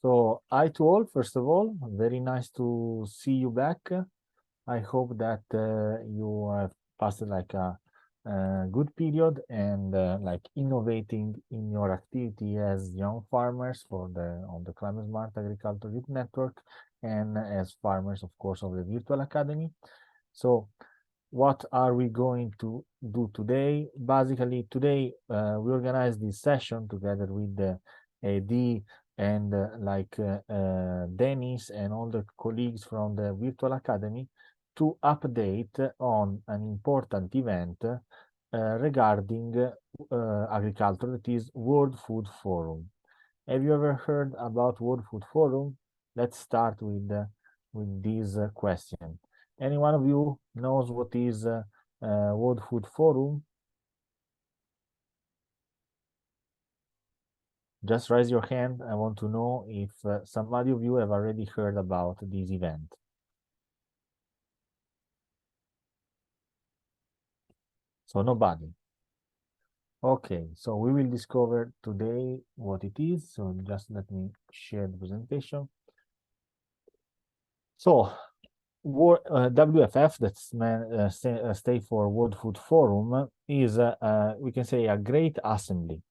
So, hi to all, first of all, very nice to see you back. I hope that you have passed like a good period and like innovating in your activity as young farmers for the on the Climate Smart Agriculture Youth Network and as farmers, of course, of the Virtual Academy. So, what are we going to do today? Basically, today we organize this session together with the AD and Dennis and all the colleagues from the Virtual Academy to update on an important event regarding agriculture, that is World Food Forum. Have you ever heard about World Food Forum? Let's start with this question. Any one of you knows what is World Food Forum? Just raise your hand. I want to know if somebody of you have already heard about this event. So nobody. Okay, so we will discover today what it is. So just let me share the presentation. So WFF, that's stay for World Food Forum, is we can say a great assembly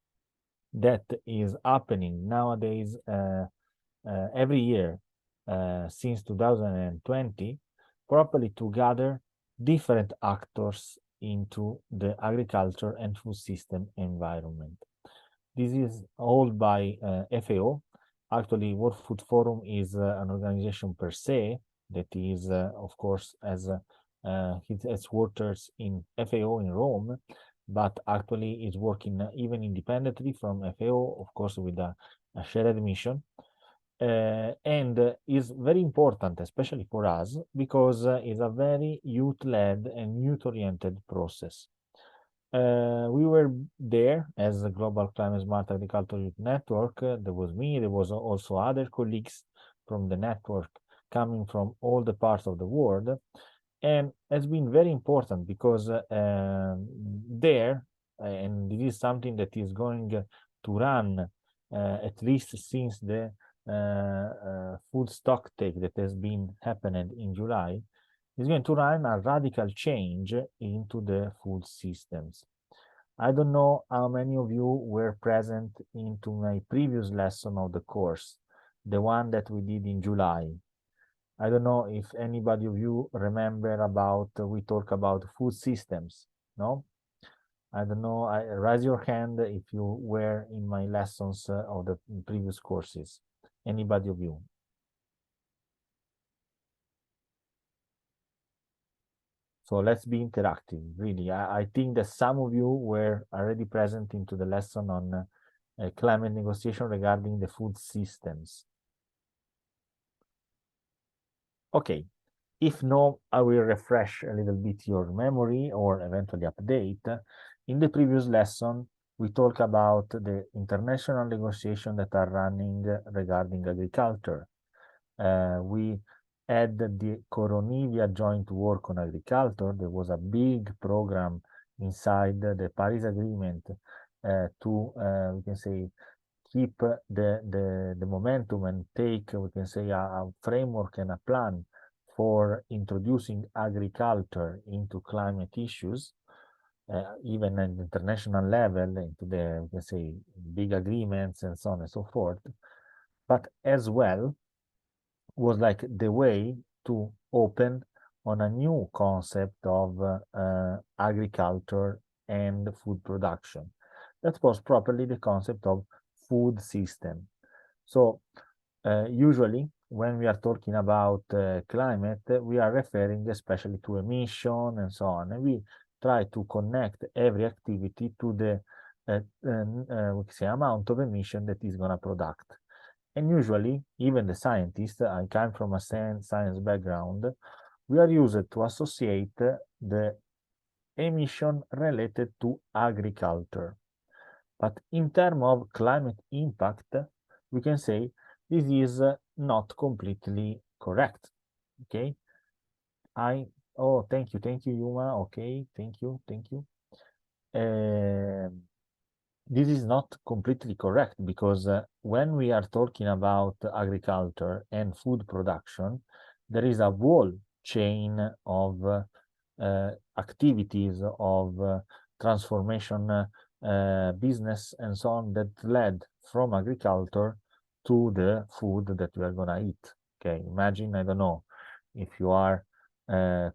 that is happening nowadays every year since 2020, properly to gather different actors into the agriculture and food system environment. This is held by FAO. Actually, World Food Forum is an organization per se that is, of course, as its headquarters in FAO in Rome, but actually is working even independently from FAO, of course, with a shared mission. And is very important, especially for us, because it's a very youth-led and youth-oriented process. We were there as a Global Climate Smart Agriculture Youth Network. There was me, there was also other colleagues from the network coming from all the parts of the world. And has been very important because there, and this is something that is going to run at least since the food stock take that has been happening in July, is going to run a radical change into the food systems. I don't know how many of you were present into my previous lesson of the course, the one that we did in July. I don't know if anybody of you remember about, we talk about food systems, no? I don't know, raise your hand if you were in my lessons of the previous courses. Anybody of you? So let's be interactive, really. I think that some of you were already present into the lesson on climate negotiation regarding the food systems. Okay, if no, I will refresh a little bit your memory or eventually update. In the previous lesson, we talked about the international negotiations that are running regarding agriculture. We had the Coronivia Joint Work on Agriculture. There was a big program inside the Paris Agreement to, we can say, keep the momentum and take, we can say, a framework and a plan for introducing agriculture into climate issues, even at the international level, into the, we can say, big agreements and so on and so forth. But as well, was like the way to open on a new concept of agriculture and food production. That was properly the concept of food system. So usually when we are talking about climate, we are referring especially to emission and so on. And we try to connect every activity to the we say amount of emission that is going to product. And usually, even the scientists, I come from a science background, we are used to associate the emission related to agriculture. But in terms of climate impact, we can say this is not completely correct. Okay. Oh, thank you, Yuma. Okay, thank you. this is not completely correct because when we are talking about agriculture and food production, there is a whole chain of activities of transformation business and so on that led from agriculture to the food that we are going to eat. Okay, imagine, I don't know, if you are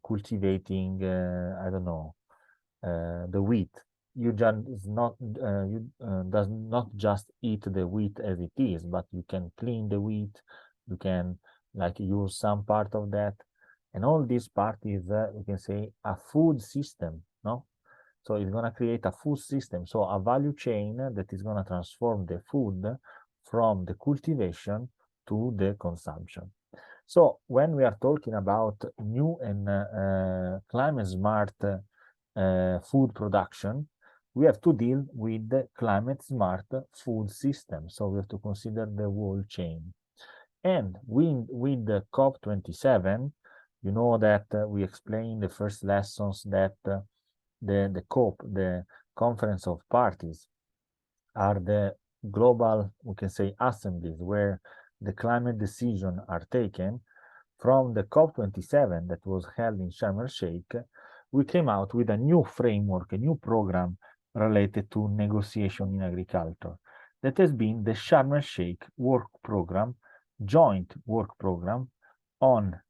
cultivating, I don't know, the wheat, you just not you does not just eat the wheat as it is, but you can clean the wheat, you can like use some part of that, and all this part is we can say a food system, no? So it's going to create a food system, so a value chain that is going to transform the food from the cultivation to the consumption. So when we are talking about new and climate smart food production, we have to deal with the climate smart food system. So we have to consider the whole chain. And with the COP27, you know that we explained the first lessons that the COP, the Conference of Parties, are the global, we can say, assemblies where the climate decisions are taken. From the COP27 that was held in Sharm el-Sheikh, we came out with a new framework, a new program related to negotiation in agriculture. That has been the Sharm el-Sheikh work program, joint work program on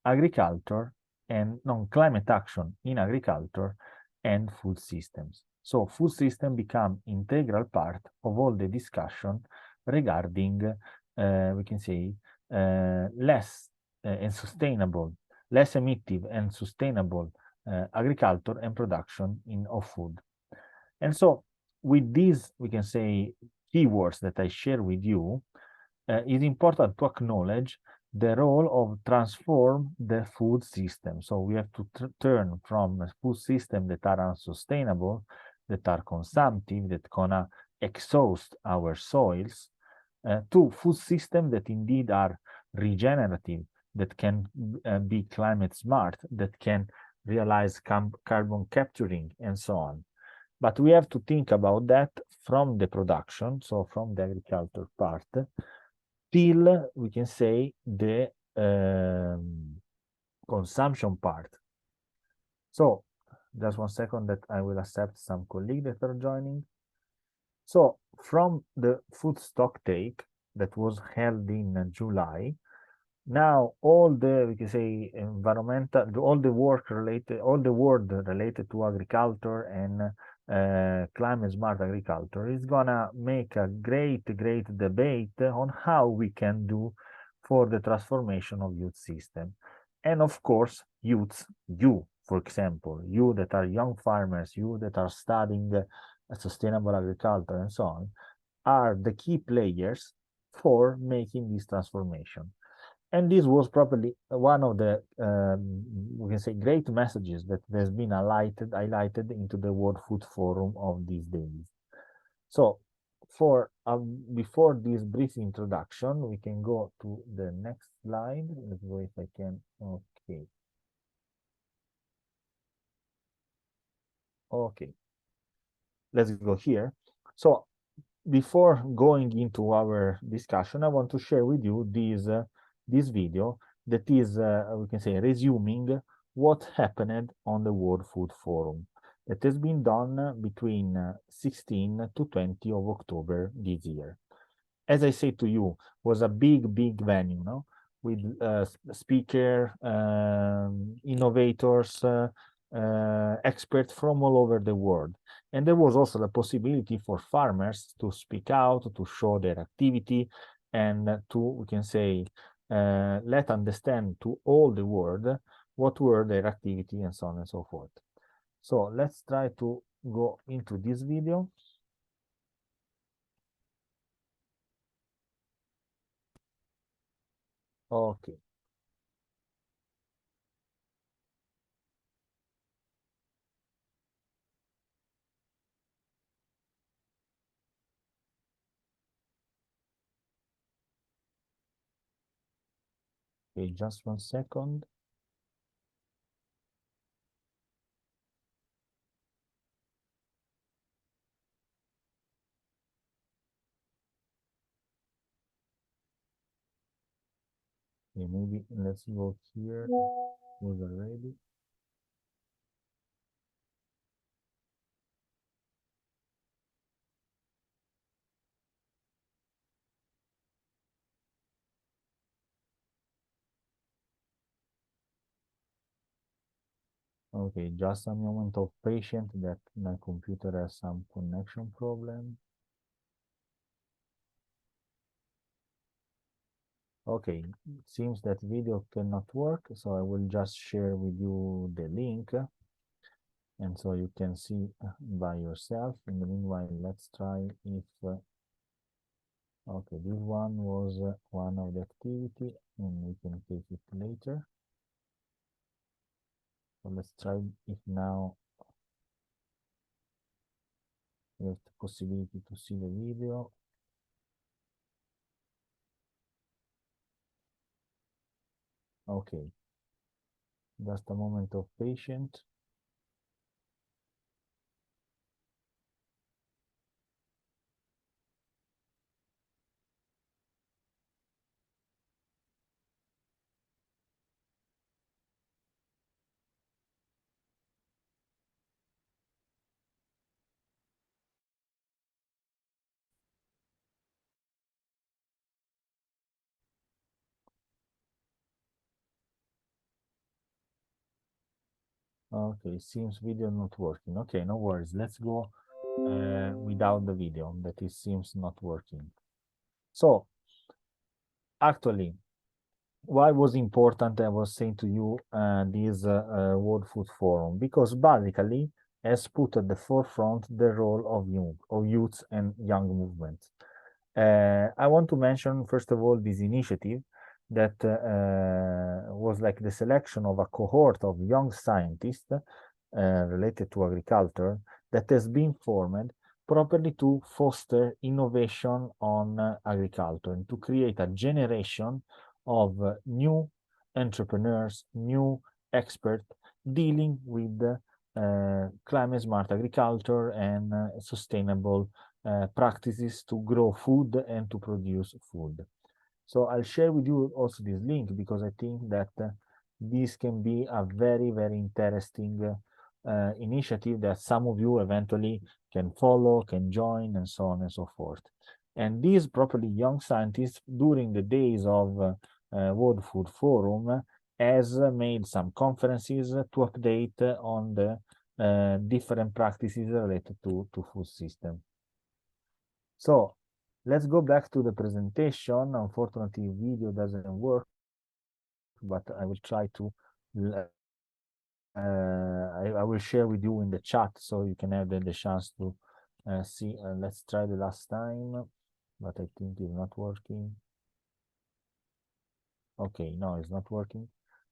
agriculture and non-climate action in agriculture and food systems. So food system become integral part of all the discussion regarding, we can say, less and sustainable, less emissive and sustainable agriculture and production of food. And so with these, we can say, keywords that I share with you, it's important to acknowledge the role of transform the food system. So we have to turn from a food system that are unsustainable, that are consumptive, that gonna exhaust our soils, to food systems that indeed are regenerative, that can be climate smart, that can realize carbon capturing and so on. But we have to think about that from the production, so from the agriculture part, till we can say the consumption part. So just 1 second that I will accept some colleagues that are joining. So from the food stock take that was held in July, now all the, we can say, environmental, all the work related, all the work related to agriculture and climate smart agriculture is gonna make a great debate on how we can do for the transformation of youth system. And of course, youths, you, for example, you that are young farmers, you that are studying sustainable agriculture and so on, are the key players for making this transformation. And this was probably one of the, we can say, great messages that has been highlighted into the World Food Forum of these days. So for before this brief introduction, we can go to the next slide. Let's go if I can. Okay. Okay. Let's go here. So before going into our discussion, I want to share with you this video that is, we can say, resuming what happened on the World Food Forum. It has been done between 16 to 20 of October this year. As I say to you, was a big venue, no? With speaker, innovators, experts from all over the world. And there was also the possibility for farmers to speak out, to show their activity, and to, we can say, let understand to all the world what were their activity and so on and so forth. So let's try to go into this video. Okay. Okay, just 1 second. Okay, maybe let's go here. Was already. Okay, just a moment of patience that my computer has some connection problem. Okay, it seems that video cannot work, so I will just share with you the link, and so you can see by yourself. In the meanwhile, let's try if, okay, this one was one of the activity, and we can take it later. So let's try if now we have the possibility to see the video. Okay, just a moment of patience. Okay, seems video not working. Okay, no worries. Let's go without the video that it seems not working. So actually, why was important I was saying to you this World Food Forum? Because basically has put at the forefront the role of youth and young movements. I want to mention, first of all, this initiative that was like the selection of a cohort of young scientists related to agriculture that has been formed properly to foster innovation on agriculture and to create a generation of new entrepreneurs, new experts dealing with climate smart agriculture and sustainable practices to grow food and to produce food. So I'll share with you also this link because I think that this can be a very, very interesting initiative that some of you eventually can follow, can join, and so on and so forth. And these properly young scientists, during the days of World Food Forum, has made some conferences to update on the different practices related to food system. So let's go back to the presentation. Unfortunately, video doesn't work, but I will try to, I will share with you in the chat so you can have the chance to see. Let's try the last time, but I think it's not working. Okay, no, it's not working.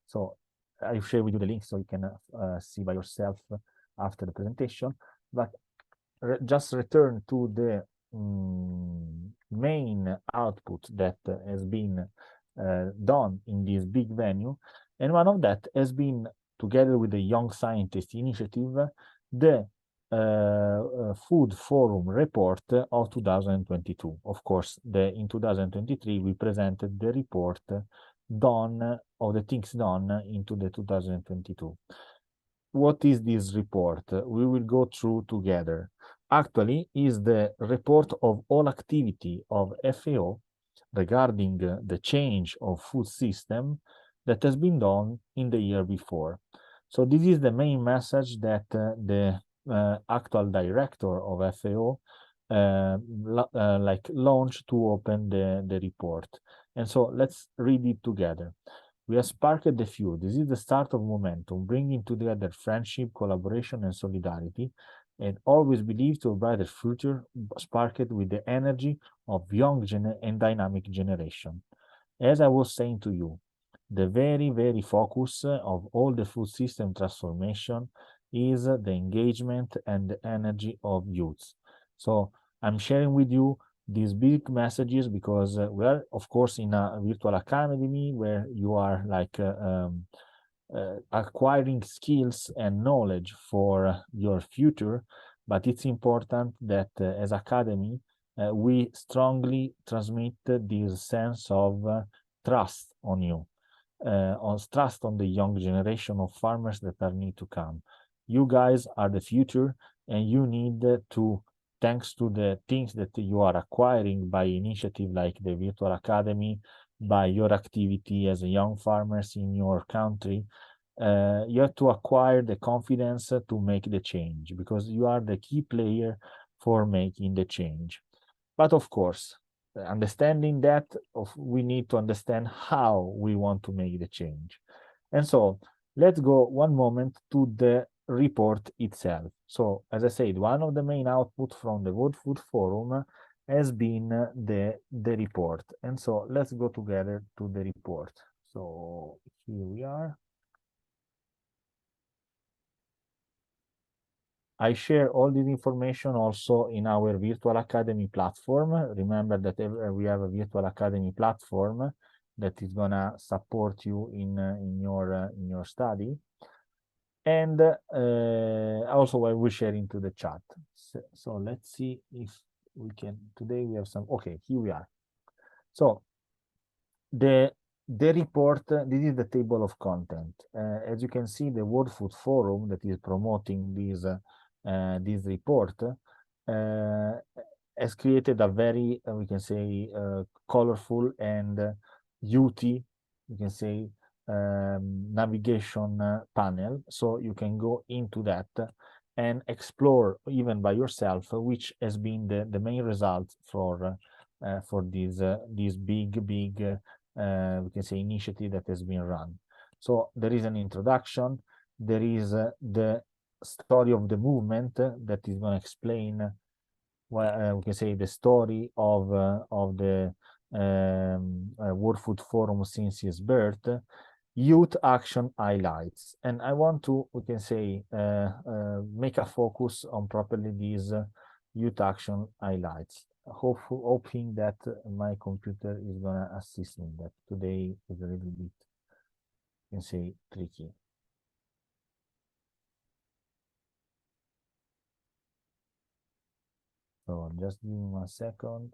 So I share with you the link so you can see by yourself after the presentation. But just return to the main output that has been done in this big venue. And one of that has been, together with the Young Scientist Initiative, the Food Forum report of 2022. Of course, in 2023, we presented the report done, of the things done into the 2022. What is this report? We will go through together. Actually, is the report of all activity of FAO regarding the change of food system that has been done in the year before. So this is the main message that the actual director of FAO like launched to open the report. And so let's read it together. We have sparked the fuel. This is the start of momentum, bringing together friendship, collaboration, and solidarity, and always believe to a brighter future, sparked with the energy of young and dynamic generation. As I was saying to you, the very, very focus of all the food system transformation is the engagement and the energy of youth. So I'm sharing with you these big messages because we are, of course, in a virtual academy where you are like acquiring skills and knowledge for your future, but it's important that as academy, we strongly transmit this sense of trust on you. on trust on the young generation of farmers that are need to come. You guys are the future, and you need to, thanks to the things that you are acquiring by initiative like the Virtual Academy, by your activity as a young farmers in your country, you have to acquire the confidence to make the change, because you are the key player for making the change. But of course, understanding that, we need to understand how we want to make the change. And so let's go one moment to the report itself. So as I said, one of the main output from the World Food Forum has been the report. And so let's go together to the report. So here we are. I share all this information also in our Virtual Academy platform. Remember that we have a Virtual Academy platform that is gonna support you in your study. And also I will share into the chat. So let's see if we can, today we have some, okay, here we are. So the report, this is the table of content. As you can see, the World Food Forum that is promoting this report has created a very, we can say, colorful and youthful, we can say, navigation panel. So you can go into that and explore even by yourself which has been the main result for this big we can say initiative that has been run. So there is an introduction, there is the story of the movement that is going to explain we can say the story of the World Food Forum since its birth, youth action highlights. And I want to, we can say, make a focus on properly these youth action highlights. Hoping that my computer is gonna assist me. That today is a little bit, you can say, tricky. So just give me 1 second.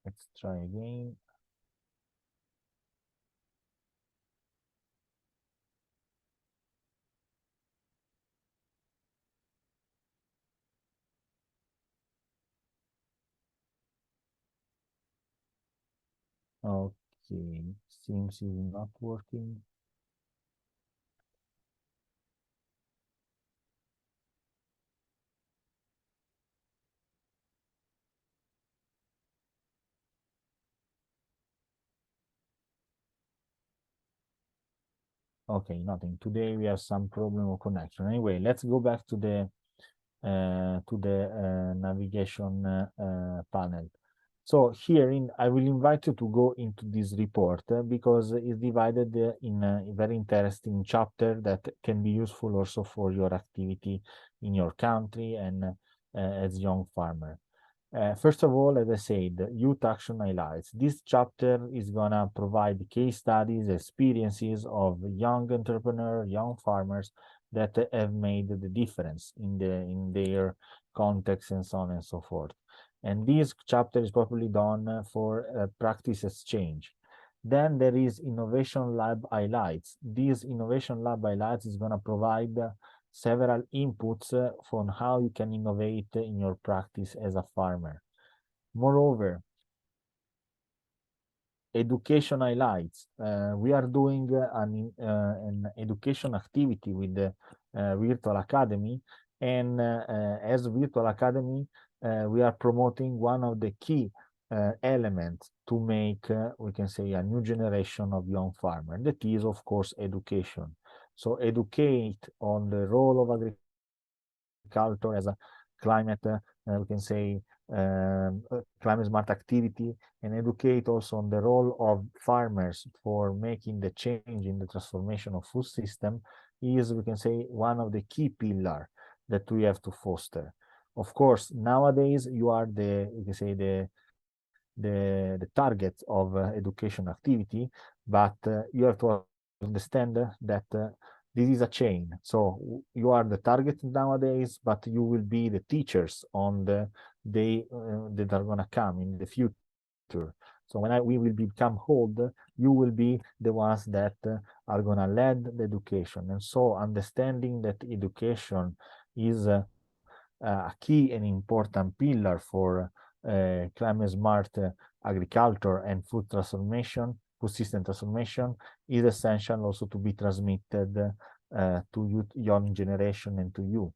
Let's try again. Okay, seems it's not working. Okay, nothing. Today we have some problem of connection. Anyway, let's go back to the navigation panel. So here I will invite you to go into this report because it's divided in a very interesting chapter that can be useful also for your activity in your country and as young farmer. First of all, as I said, youth action highlights. This chapter is gonna provide case studies, experiences of young entrepreneurs, young farmers that have made the difference in their context and so on and so forth. And this chapter is properly done for practice exchange. Then there is Innovation Lab highlights. This Innovation Lab highlights is gonna provide several inputs on how you can innovate in your practice as a farmer. Moreover, education highlights. We are doing an education activity with the Virtual Academy, and as Virtual Academy, we are promoting one of the key elements to make, we can say, a new generation of young farmers. That is, of course, education. So educate on the role of agriculture as a climate, we can say, climate smart activity, and educate also on the role of farmers for making the change in the transformation of food system is, we can say, one of the key pillars that we have to foster. Of course, nowadays you are the, you can say, the target of education activity, but you have to understand that This is a chain. So you are the target nowadays, but you will be the teachers on the day that are gonna come in the future. So when we will become old, you will be the ones that are gonna lead the education. And so understanding that education is a key and important pillar for climate smart agriculture and food system transformation, is essential also to be transmitted to young generation and to you.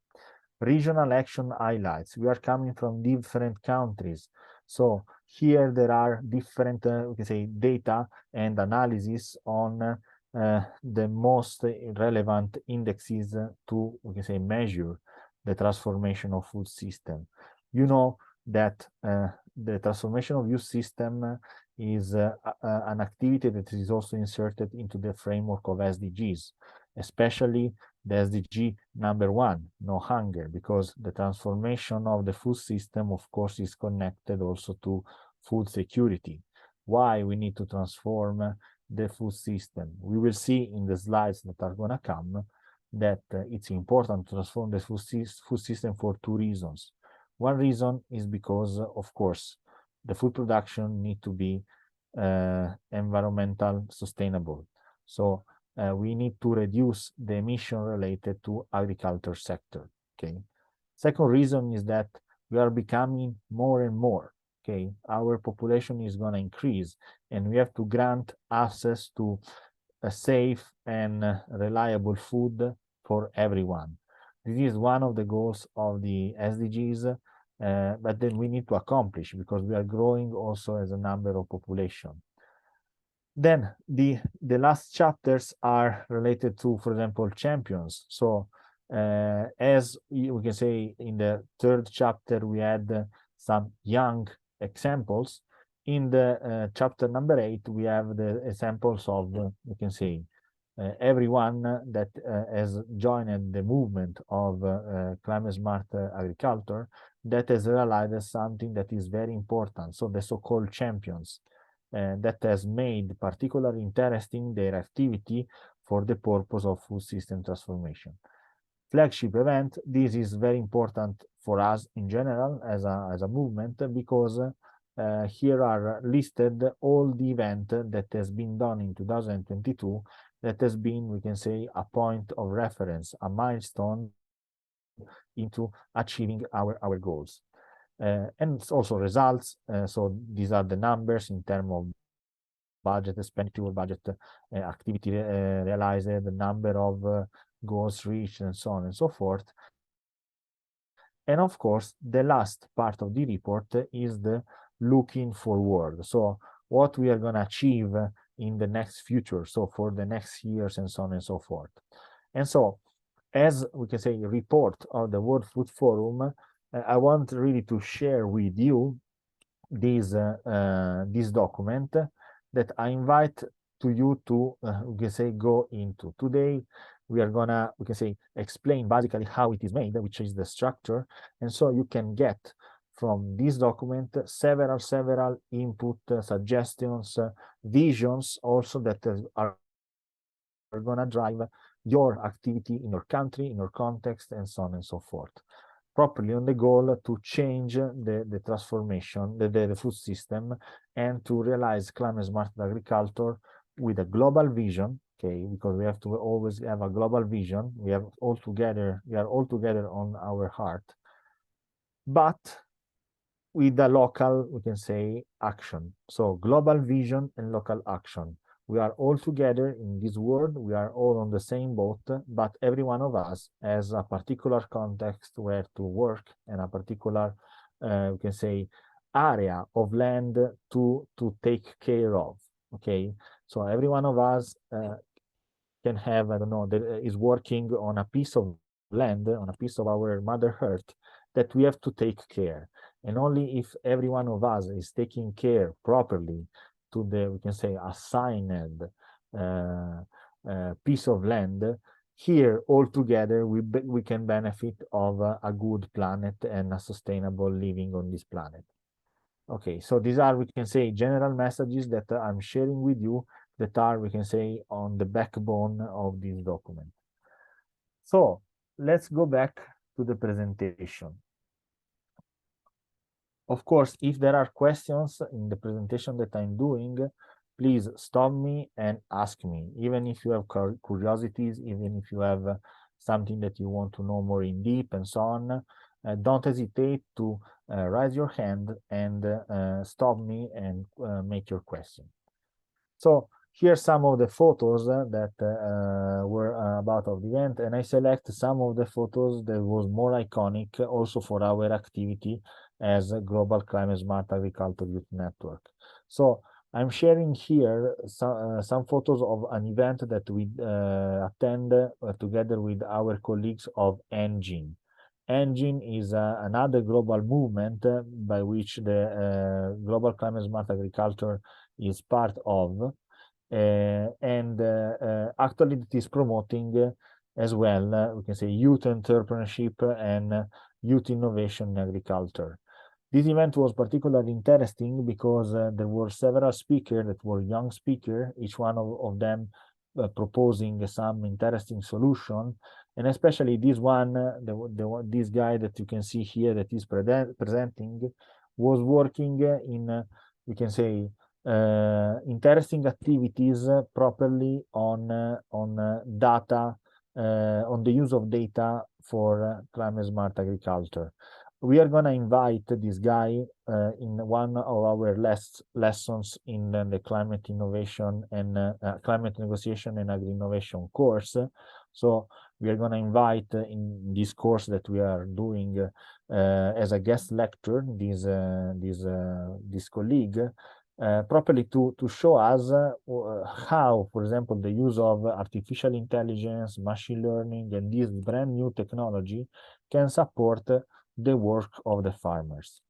Regional action highlights. We are coming from different countries. So here there are different, we can say, data and analysis on the most relevant indexes to, we can say, measure the transformation of food system. You know that the transformation of food system is an activity that is also inserted into the framework of SDGs, especially the SDG number 1, no hunger, because the transformation of the food system, of course, is connected also to food security. Why we need to transform the food system? We will see in the slides that are going to come that it's important to transform the food system for 2 reasons. One reason is because, of course, the food production need to be environmental sustainable. So we need to reduce the emission related to agriculture sector. Okay. Second reason is that we are becoming more and more. Okay, our population is going to increase, and we have to grant access to a safe and reliable food for everyone. This is one of the goals of the SDGs, but then we need to accomplish because we are growing also as a number of population. Then the last chapters are related to, for example, champions. So as we can say in the 3rd chapter, we had some young examples. In the chapter number 8, we have the examples of, we can say, everyone that has joined the movement of climate smart agriculture that has realized something that is very important. So the so-called champions that has made particularly interesting their activity for the purpose of food system transformation. Flagship event, this is very important for us in general as a movement because here are listed all the event that has been done in 2022 that has been, we can say, a point of reference, a milestone into achieving our goals. And also results. So these are the numbers in terms of budget expenditure, budget activity realized, the number of goals reached, and so on and so forth. And of course, the last part of the report is the looking forward. So what we are going to achieve in the next future, so for the next years and so on and so forth. And so, as we can say, report of the World Food Forum, I want really to share with you this document that I invite to you to, we can say, go into. Today, we are gonna, we can say, explain basically how it is made, which is the structure. And so you can get from this document several input, suggestions, visions also that are gonna drive your activity in your country, in your context, and so on and so forth. Properly on the goal to change the transformation, the food system, and to realize climate smart agriculture with a global vision, okay, because we have to always have a global vision. We are all together on our heart, but with a local, we can say, action. So global vision and local action. We are all together in this world. We are all on the same boat, but every one of us has a particular context where to work and a particular, we can say, area of land to take care of. Okay, so every one of us can have, I don't know, is working on a piece of land, on a piece of our Mother Earth that we have to take care. And only if every one of us is taking care properly to the, we can say, assigned piece of land, here all together we can benefit of a good planet and a sustainable living on this planet. Okay, so these are, we can say, general messages that I'm sharing with you that are, we can say, on the backbone of this document. So let's go back to the presentation. Of course, if there are questions in the presentation that I'm doing, please stop me and ask me, even if you have curiosities, even if you have something that you want to know more in deep and so on, don't hesitate to raise your hand and stop me and make your question. So here's some of the photos that were about of the event, and I select some of the photos that was more iconic also for our activity as a Global Climate Smart Agriculture Youth Network. So I'm sharing here some photos of an event that we attend together with our colleagues of Engine. Engine is another global movement by which the Global Climate Smart Agriculture is part of, and actually it is promoting as well, we can say, youth entrepreneurship and youth innovation in agriculture. This event was particularly interesting because there were several speakers that were young speakers, each one of them proposing some interesting solution, and especially this one, this guy that you can see here that is presenting was working in, we can say, interesting activities properly on data, on the use of data for climate smart agriculture. We are going to invite this guy in one of our lessons in the climate innovation and climate negotiation and agri innovation course. So we are going to invite in this course that we are doing as a guest lecturer this colleague properly to show us how, for example, the use of artificial intelligence, machine learning, and this brand new technology can support the work of the farmers.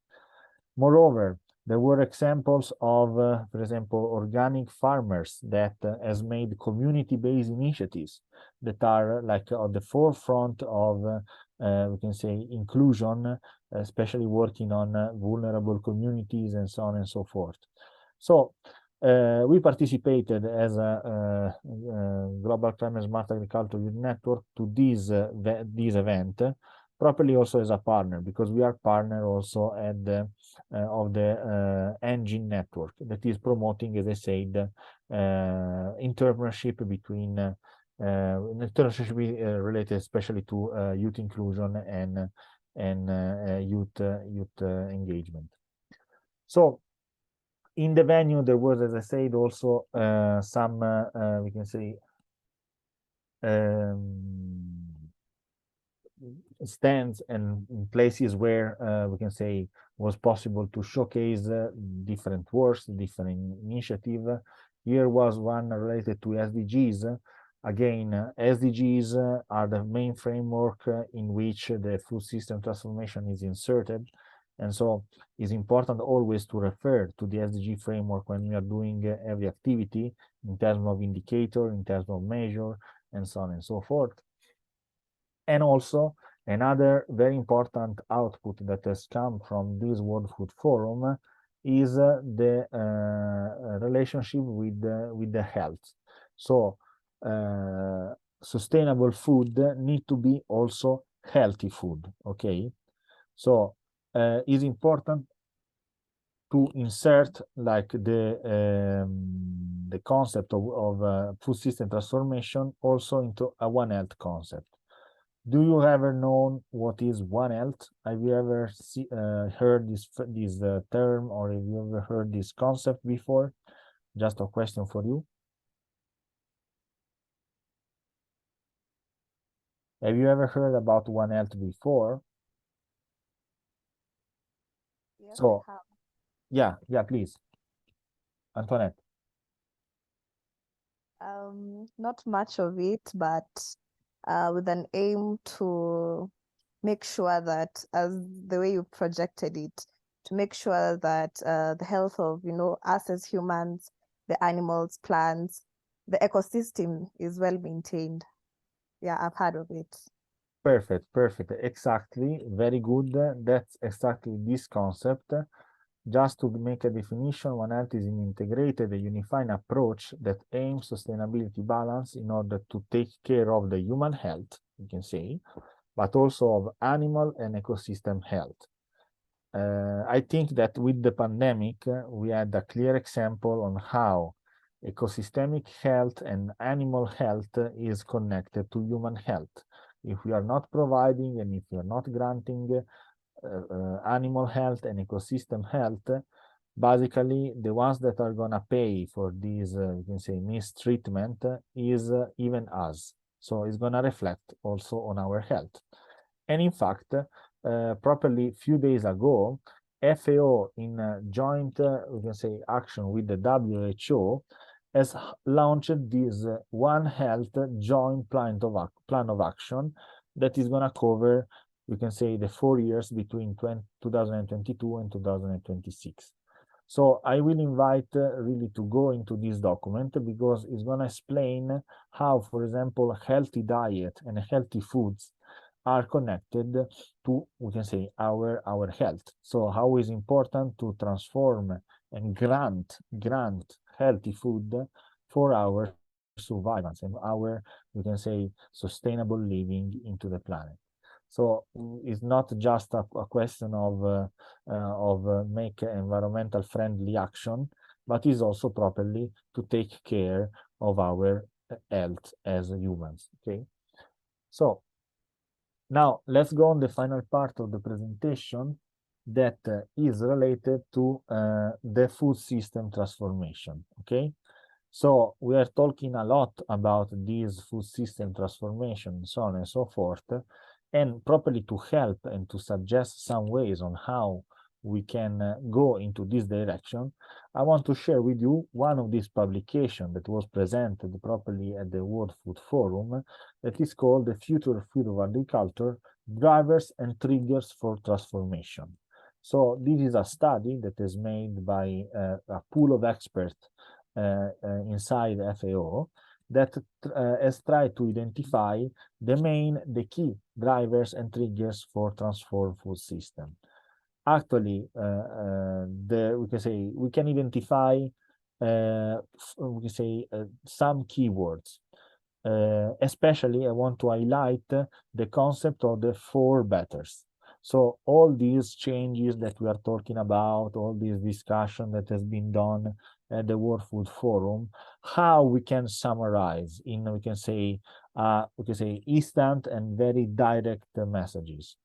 Moreover, there were examples of, for example, organic farmers that has made community-based initiatives that are like at the forefront of, we can say, inclusion, especially working on vulnerable communities and so on and so forth. So we participated as a Global Climate Smart Agriculture Youth Network to this event, properly also as a partner, because we are partner also at the of the Engine network that is promoting, as I said, entrepreneurship between entrepreneurship related especially to youth inclusion and youth engagement. So in the venue there was, as I said, also some we can say stands and places where we can say was possible to showcase different works, different initiative. Here was one related to SDGs. Again, SDGs are the main framework in which the food system transformation is inserted. And so it's important always to refer to the SDG framework when we are doing every activity in terms of indicator, in terms of measure, and so on and so forth. And also, another very important output that has come from this World Food Forum is the relationship with the health. So sustainable food need to be also healthy food, okay? So it's important to insert like the concept of food system transformation also into a One Health concept. Do you ever know what is One Health? Have you ever heard this term, or have you ever heard this concept before? Just a question for you. Have you ever heard about One Health before? Yes, So, I have. yeah, please, Antoinette. Not much of it, but with an aim to make sure that, as the way you projected it, to make sure that the health of, us as humans, the animals, plants, the ecosystem is well maintained. Yeah, I've heard of it. Perfect. Exactly. Very good. That's exactly this concept. Just to make a definition, One Health is an integrated and unified approach that aims sustainability balance in order to take care of the human health, we can say, but also of animal and ecosystem health. I think that with the pandemic, we had a clear example on how ecosystemic health and animal health is connected to human health. If we are not providing and if we are not granting animal health and ecosystem health, basically the ones that are going to pay for this, you can say, mistreatment is even us. So it's going to reflect also on our health. And in fact, properly few days ago, FAO in joint, we can say, action with the WHO has launched this One Health joint plan of action that is going to cover, we can say, the 4 years between 2022 and 2026. So I will invite really to go into this document because it's going to explain how, for example, healthy diet and healthy foods are connected to, we can say, our health. So how is important to transform and grant healthy food for our survivance and our, we can say, sustainable living into the planet. So it's not just a question of make environmental friendly action, but is also properly to take care of our health as humans. Okay. So now let's go on the final part of the presentation that is related to the food system transformation. Okay. So we are talking a lot about this food system transformation, so on and so forth, and properly to help and to suggest some ways on how we can go into this direction, I want to share with you one of these publications that was presented properly at the World Food Forum that is called The Future Food of Agriculture, Drivers and Triggers for Transformation. So this is a study that is made by a pool of experts inside FAO that has tried to identify the key drivers and triggers for transform food system. Actually, we can identify some keywords. Especially, I want to highlight the concept of the 4 betters. So all these changes that we are talking about, all this discussion that has been done at the World Food Forum, how we can summarize in, we can say, instant and very direct messages.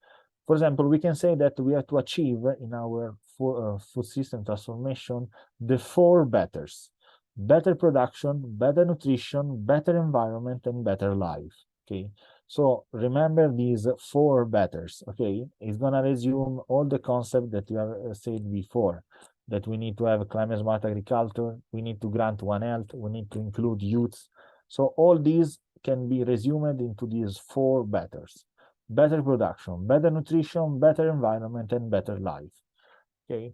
For example, we can say that we have to achieve in our food system transformation the 4 betters: better production, better nutrition, better environment, and better life. Okay, so remember these 4 betters. Okay, it's gonna resume all the concept that we have said before, that we need to have climate smart agriculture, we need to grant One Health, we need to include youths. So all these can be resumed into these 4 betters: better production, better nutrition, better environment, and better life. Okay,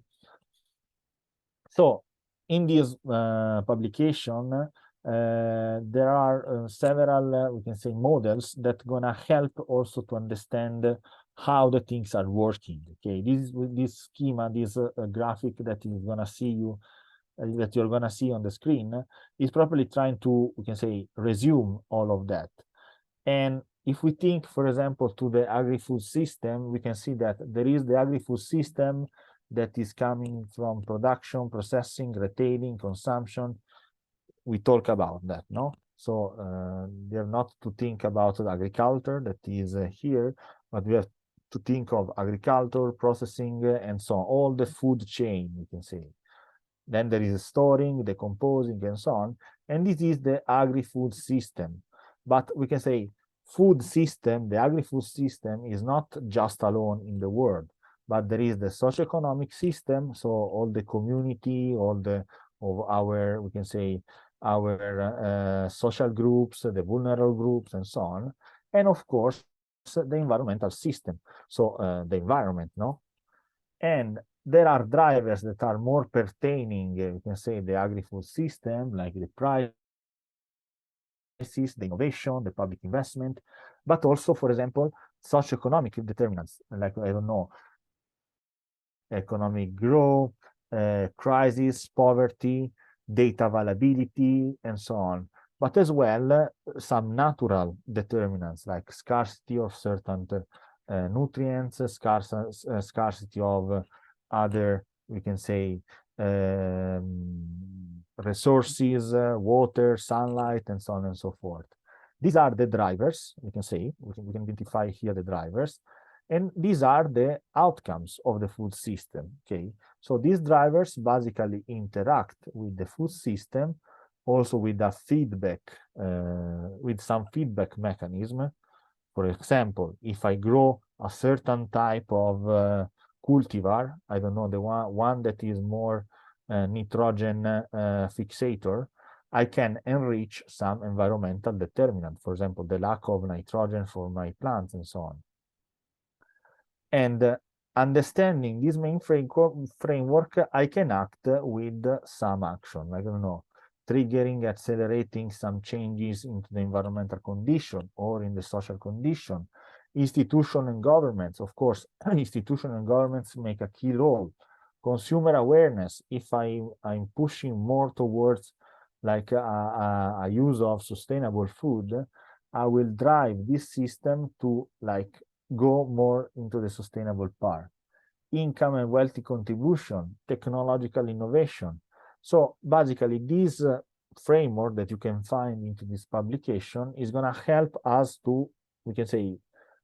so in this publication, there are several, we can say, models that gonna help also to understand how the things are working. Okay, this schema, this graphic that is gonna see you, that you're gonna see on the screen, is properly trying to, we can say, resume all of that. And if we think, for example, to the agri-food system, we can see that there is the agri-food system that is coming from production, processing, retailing, consumption. We talk about that, no? So they're not to think about agriculture that is here, but we have to think of agriculture, processing, and so on, all the food chain, we can say. Then there is storing, decomposing, and so on. And this is the agri-food system. But we can say food system, the agri-food system is not just alone in the world, but there is the socioeconomic system. So all the community, of our, we can say, our social groups, the vulnerable groups, and so on. And of course, the environmental system. So the environment, no? And there are drivers that are more pertaining, you can say, the agri-food system, like the prices, the innovation, the public investment, but also, for example, socioeconomic determinants, like, I don't know, economic growth, crisis, poverty, data availability, and so on. but as well some natural determinants like scarcity of certain nutrients, scarcity of other, we can say, resources, water, sunlight, and so on and so forth. These are the drivers, we can say, we can identify here the drivers, and these are the outcomes of the food system, okay? So these drivers basically interact with the food system, also with a feedback, with some feedback mechanism. For example, if I grow a certain type of cultivar, I don't know, the one that is more nitrogen fixator, I can enrich some environmental determinant, for example, the lack of nitrogen for my plants and so on. And understanding this main framework, I can act with some action. I don't know, triggering, accelerating some changes into the environmental condition or in the social condition. Institution and governments, of course, institution and governments make a key role. Consumer awareness, if I'm pushing more towards like a use of sustainable food, I will drive this system to like go more into the sustainable part. Income and wealthy contribution, technological innovation. So basically this framework that you can find into this publication is going to help us to, we can say,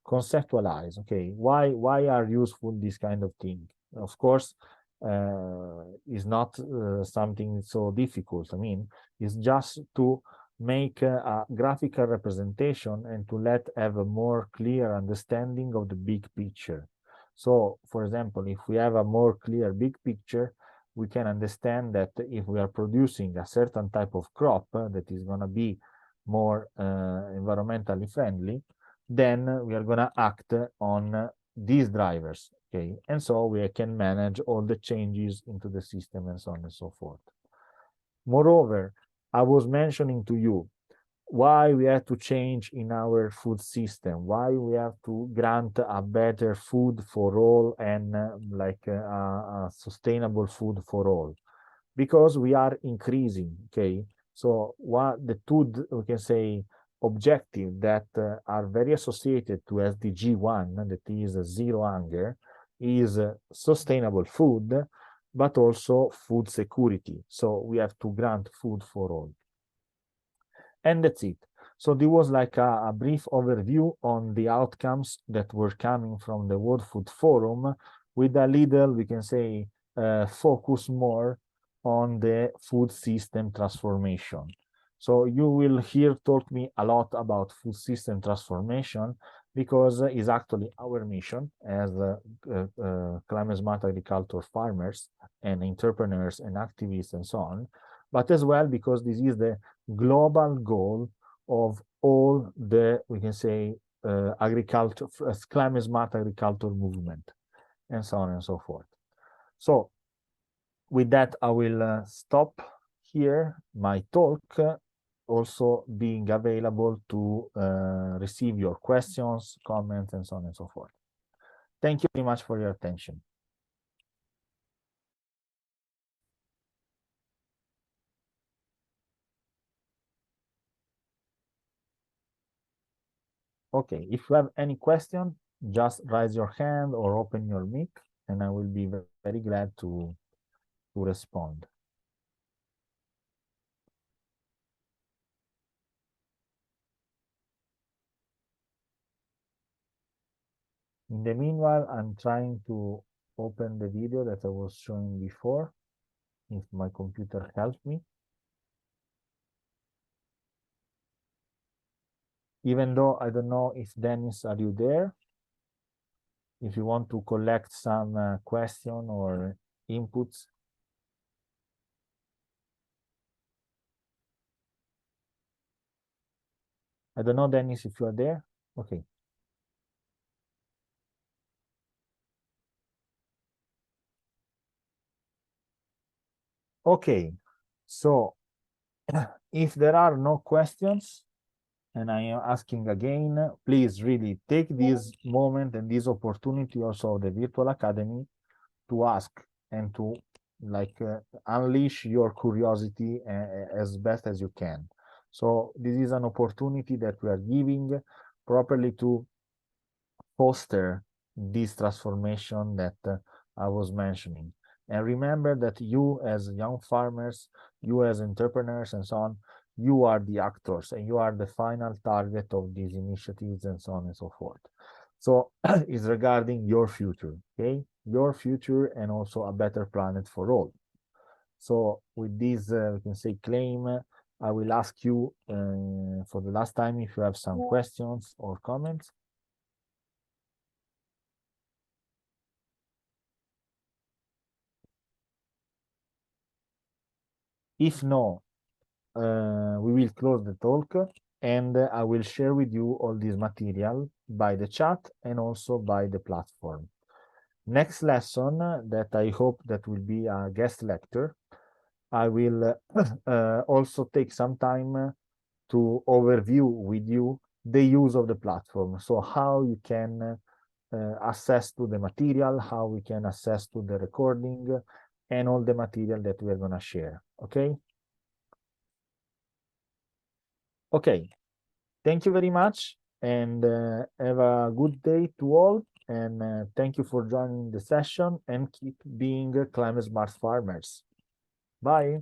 conceptualize, okay, why are useful this kind of thing. Of course, is not something so difficult. I mean, it's just to make a graphical representation and to let have a more clear understanding of the big picture. So, for example, if we have a more clear big picture, we can understand that if we are producing a certain type of crop that is going to be more environmentally friendly, then we are going to act on these drivers, okay? And so we can manage all the changes into the system and so on and so forth. Moreover, I was mentioning to you why we have to change in our food system, why we have to grant a better food for all and like a sustainable food for all, because we are increasing, okay? So what the two, we can say, objectives that are very associated to SDG 1, that is zero hunger, is sustainable food, but also food security. So we have to grant food for all. And that's it. So there was like a brief overview on the outcomes that were coming from the World Food Forum, with a little, we can say, focus more on the food system transformation. So you will hear talk me a lot about food system transformation, because it's actually our mission as climate smart agriculture farmers and entrepreneurs and activists and so on, but as well because this is the global goal of all the, we can say, agriculture, climate smart agriculture movement, and so on and so forth. So with that, I will stop here my talk, also being available to receive your questions, comments, and so on and so forth. Thank you very much for your attention. Okay, if you have any question, just raise your hand or open your mic, and I will be very glad to respond. In the meanwhile, I'm trying to open the video that I was showing before, if my computer helps me. Even though I don't know if Dennis, are you there? If you want to collect some question or inputs. I don't know, Dennis, if you are there. Okay. Okay, so if there are no questions, and I am asking again, please really take this moment and this opportunity also of the Virtual Academy to ask and to like unleash your curiosity as best as you can. So this is an opportunity that we are giving properly to foster this transformation that I was mentioning. And remember that you as young farmers, you as entrepreneurs and so on, you are the actors and you are the final target of these initiatives and so on and so forth. So it's regarding your future, okay? Your future and also a better planet for all. So with this, we can say claim, I will ask you for the last time if you have some questions or comments. If no, we will close the talk and I will share with you all this material by the chat and also by the platform. Next lesson that I hope that will be a guest lecture, I will also take some time to overview with you the use of the platform. So how you can access to the material, how we can access to the recording and all the material that we're going to share. Okay. Okay. Thank you very much and have a good day to all. And thank you for joining the session and keep being climate smart farmers. Bye.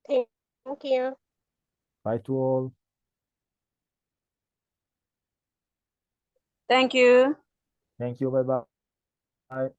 Thank you. Bye to all. Thank you. Thank you. Bye bye.